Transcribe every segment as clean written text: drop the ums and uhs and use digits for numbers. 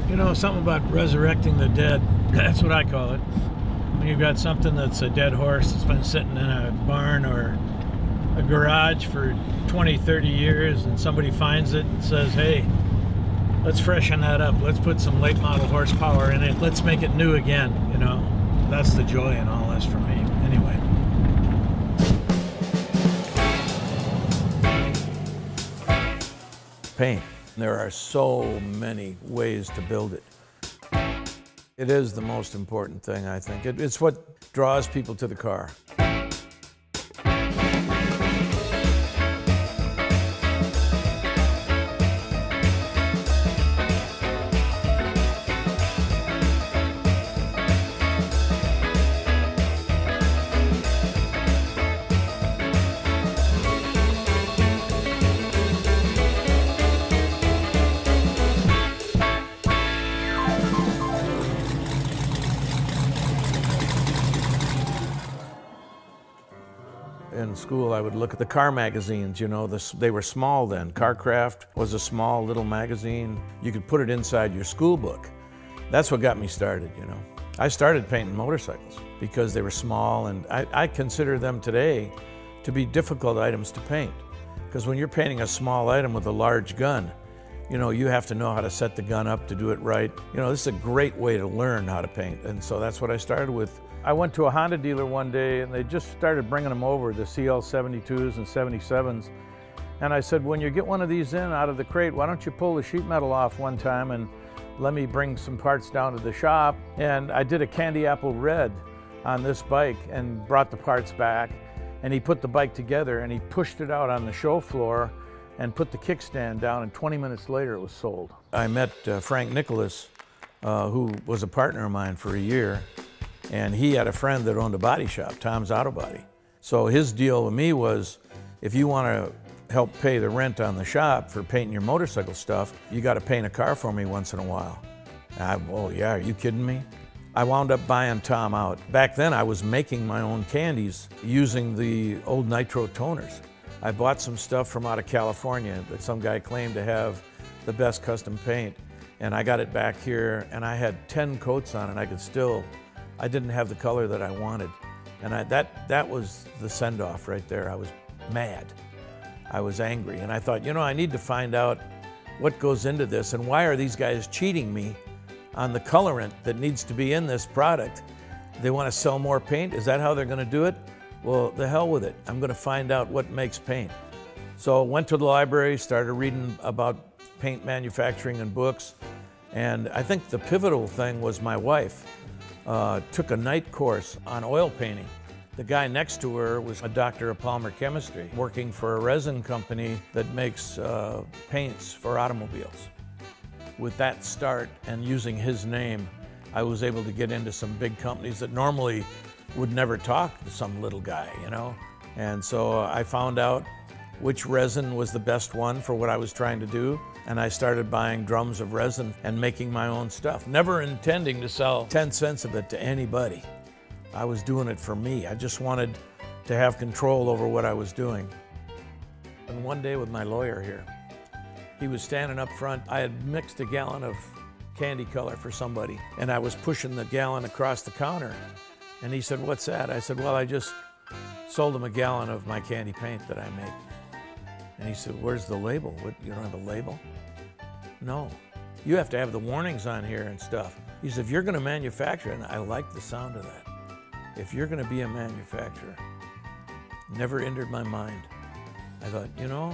You know, something about resurrecting the dead. That's what I call it. When you've got something that's a dead horse that's been sitting in a barn or a garage for 20, 30 years, and somebody finds it and says, hey, let's freshen that up. Let's put some late model horsepower in it. Let's make it new again, you know. That's the joy in all this for me, anyway. Paint. There are so many ways to build it. It is the most important thing, I think. It's what draws people to the car. In school, I would look at the car magazines, you know, they were small then. Carcraft was a small little magazine. You could put it inside your school book. That's what got me started, you know. I started painting motorcycles because they were small, and I consider them today to be difficult items to paint. Because when you're painting a small item with a large gun, you know, you have to know how to set the gun up to do it right. You know, this is a great way to learn how to paint, and so that's what I started with. I went to a Honda dealer one day and they just started bringing them over, the CL72s and 77s. And I said, when you get one of these in out of the crate, why don't you pull the sheet metal off one time and let me bring some parts down to the shop. And I did a candy apple red on this bike and brought the parts back. And he put the bike together and he pushed it out on the show floor and put the kickstand down, and 20 minutes later it was sold. I met Frank Nicholas, who was a partner of mine for a year. And he had a friend that owned a body shop, Tom's Auto Body. So his deal with me was, if you want to help pay the rent on the shop for painting your motorcycle stuff, you got to paint a car for me once in a while. Oh yeah, are you kidding me? I wound up buying Tom out. Back then I was making my own candies using the old nitro toners. I bought some stuff from out of California that some guy claimed to have the best custom paint. And I got it back here and I had 10 coats on it. I didn't have the color that I wanted. And that was the send-off right there. I was mad. I was angry. And I thought, you know, I need to find out what goes into this and why are these guys cheating me on the colorant that needs to be in this product. They want to sell more paint? Is that how they're going to do it? Well, the hell with it. I'm going to find out what makes paint. So I went to the library, started reading about paint manufacturing and books. And I think the pivotal thing was my wife. Took a night course on oil painting. The guy next to her was a doctor of polymer chemistry, working for a resin company that makes paints for automobiles. With that start and using his name, I was able to get into some big companies that normally would never talk to some little guy, you know? And so I found out which resin was the best one for what I was trying to do. And I started buying drums of resin and making my own stuff, never intending to sell 10 cents of it to anybody. I was doing it for me. I just wanted to have control over what I was doing. And one day with my lawyer here, he was standing up front. I had mixed a gallon of candy color for somebody, and I was pushing the gallon across the counter. And he said, "What's that?" I said, "Well, I just sold him a gallon of my candy paint that I make." And he said, "Where's the label? What, you don't have a label?" "No, you have to have the warnings on here and stuff." He said, "If you're gonna manufacture," and I like the sound of that, "if you're gonna be a manufacturer," never entered my mind. I thought, you know,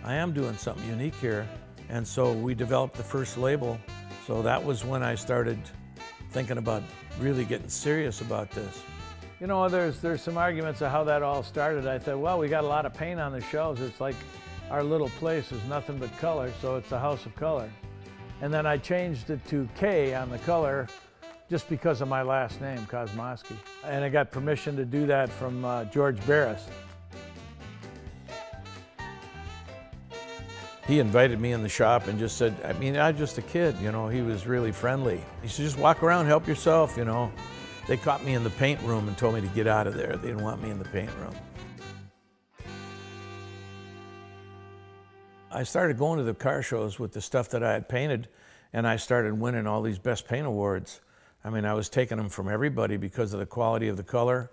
I am doing something unique here. And so we developed the first label. So that was when I started thinking about really getting serious about this. You know, there's some arguments of how that all started. I thought, well, we got a lot of paint on the shelves. It's like our little place is nothing but color, so it's the House of Kolor. And then I changed it to K on the color just because of my last name, Kosmoski. And I got permission to do that from George Barris. He invited me in the shop and just said, I mean, I was just a kid, you know, he was really friendly. He said, just walk around, help yourself, you know. They caught me in the paint room and told me to get out of there. They didn't want me in the paint room. I started going to the car shows with the stuff that I had painted, and I started winning all these best paint awards. I mean, I was taking them from everybody because of the quality of the color.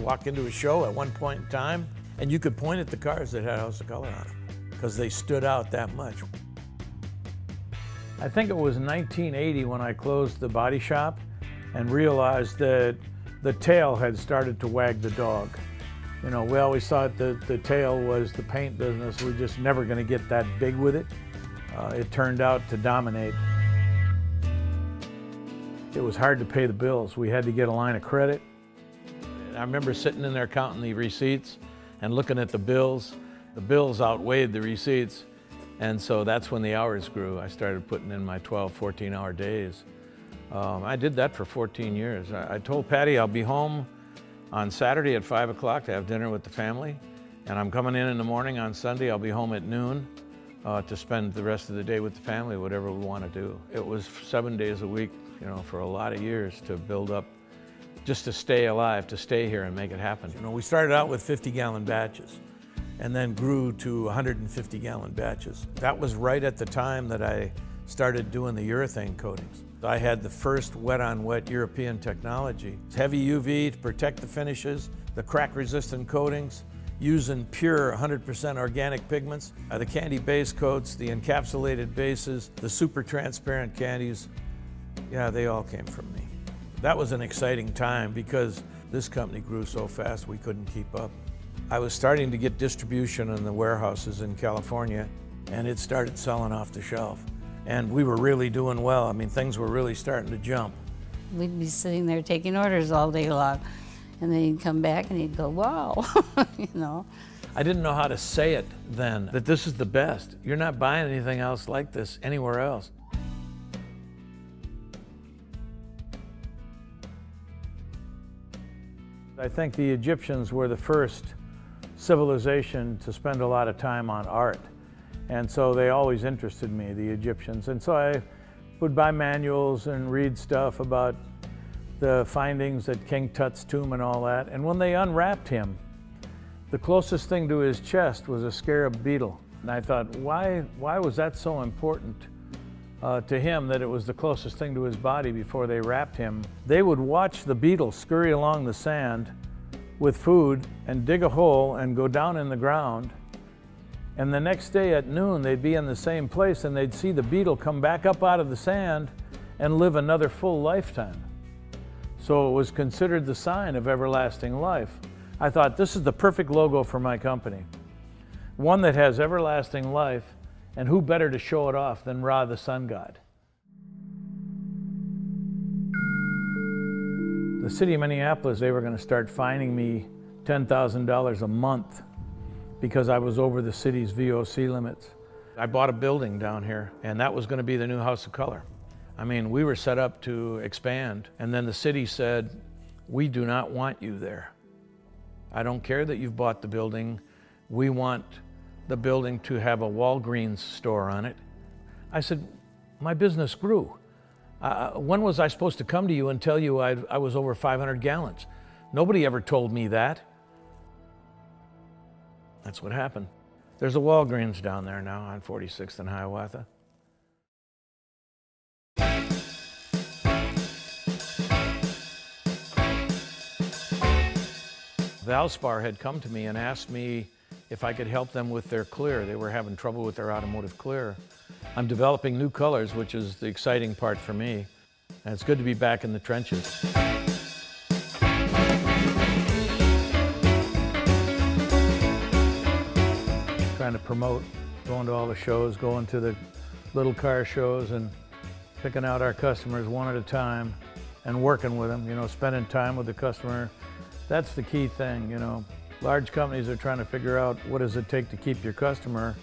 Walk into a show at one point in time, and you could point at the cars that had House of Kolor on them because they stood out that much. I think it was 1980 when I closed the body shop and realized that the tail had started to wag the dog. You know, we always thought that the tail was the paint business. We're just never going to get that big with it. It turned out to dominate. It was hard to pay the bills. We had to get a line of credit. I remember sitting in there counting the receipts and looking at the bills. The bills outweighed the receipts. And so that's when the hours grew. I started putting in my 12, 14-hour days. I did that for 14 years. I told Patty I'll be home on Saturday at 5 o'clock to have dinner with the family. And I'm coming in the morning on Sunday. I'll be home at noon to spend the rest of the day with the family, whatever we want to do. It was 7 days a week, you know, for a lot of years to build up, just to stay alive, to stay here and make it happen. You know, we started out with 50-gallon batches and then grew to 150-gallon batches. That was right at the time that I started doing the urethane coatings. I had the first wet-on-wet European technology. Heavy UV to protect the finishes, the crack-resistant coatings, using pure 100% organic pigments, the candy base coats, the encapsulated bases, the super transparent candies. Yeah, they all came from me. That was an exciting time because this company grew so fast we couldn't keep up. I was starting to get distribution in the warehouses in California, and it started selling off the shelf. And we were really doing well. I mean, things were really starting to jump. We'd be sitting there taking orders all day long, and then he'd come back and he'd go, wow, you know. I didn't know how to say it then, that this is the best. You're not buying anything else like this anywhere else. I think the Egyptians were the first civilization to spend a lot of time on art. And so they always interested me, the Egyptians. And so I would buy manuals and read stuff about the findings at King Tut's tomb and all that. And when they unwrapped him, the closest thing to his chest was a scarab beetle. And I thought, why was that so important to him that it was the closest thing to his body before they wrapped him? They would watch the beetle scurry along the sand with food and dig a hole and go down in the ground. And the next day at noon, they'd be in the same place and they'd see the beetle come back up out of the sand and live another full lifetime. So it was considered the sign of everlasting life. I thought, this is the perfect logo for my company. One that has everlasting life, and who better to show it off than Ra, the sun god? The city of Minneapolis, they were going to start fining me $10,000 a month because I was over the city's VOC limits. I bought a building down here, and that was going to be the new House of Kolor. I mean, we were set up to expand, and then the city said, we do not want you there. I don't care that you've bought the building. We want the building to have a Walgreens store on it. I said, my business grew. When was I supposed to come to you and tell you I was over 500 gallons? Nobody ever told me that. That's what happened. There's a Walgreens down there now on 46th and Hiawatha. Valspar had come to me and asked me if I could help them with their clear. They were having trouble with their automotive clear. I'm developing new colors, which is the exciting part for me. And it's good to be back in the trenches. Trying to promote, going to all the shows, going to the little car shows and picking out our customers one at a time and working with them, you know, spending time with the customer. That's the key thing, you know. Large companies are trying to figure out what does it take to keep your customer.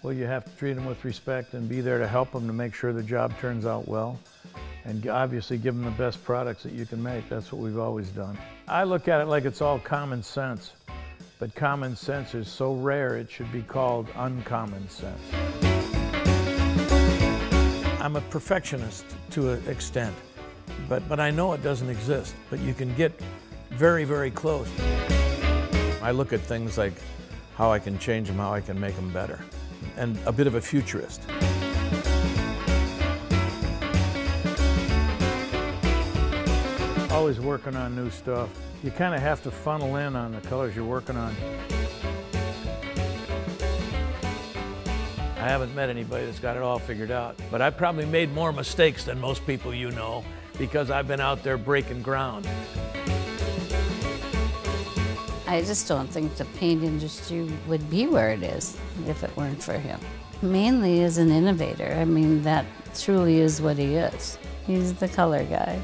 Well, you have to treat them with respect and be there to help them to make sure the job turns out well. And obviously give them the best products that you can make. That's what we've always done. I look at it like it's all common sense. But common sense is so rare it should be called uncommon sense. I'm a perfectionist to an extent, but I know it doesn't exist, but you can get very, very close. I look at things like how I can change them, how I can make them better, and a bit of a futurist. Always working on new stuff. You kind of have to funnel in on the colors you're working on. I haven't met anybody that's got it all figured out, but I've probably made more mistakes than most people you know because I've been out there breaking ground. I just don't think the paint industry would be where it is if it weren't for him. Mainly as an innovator. I mean, that truly is what he is. He's the color guy.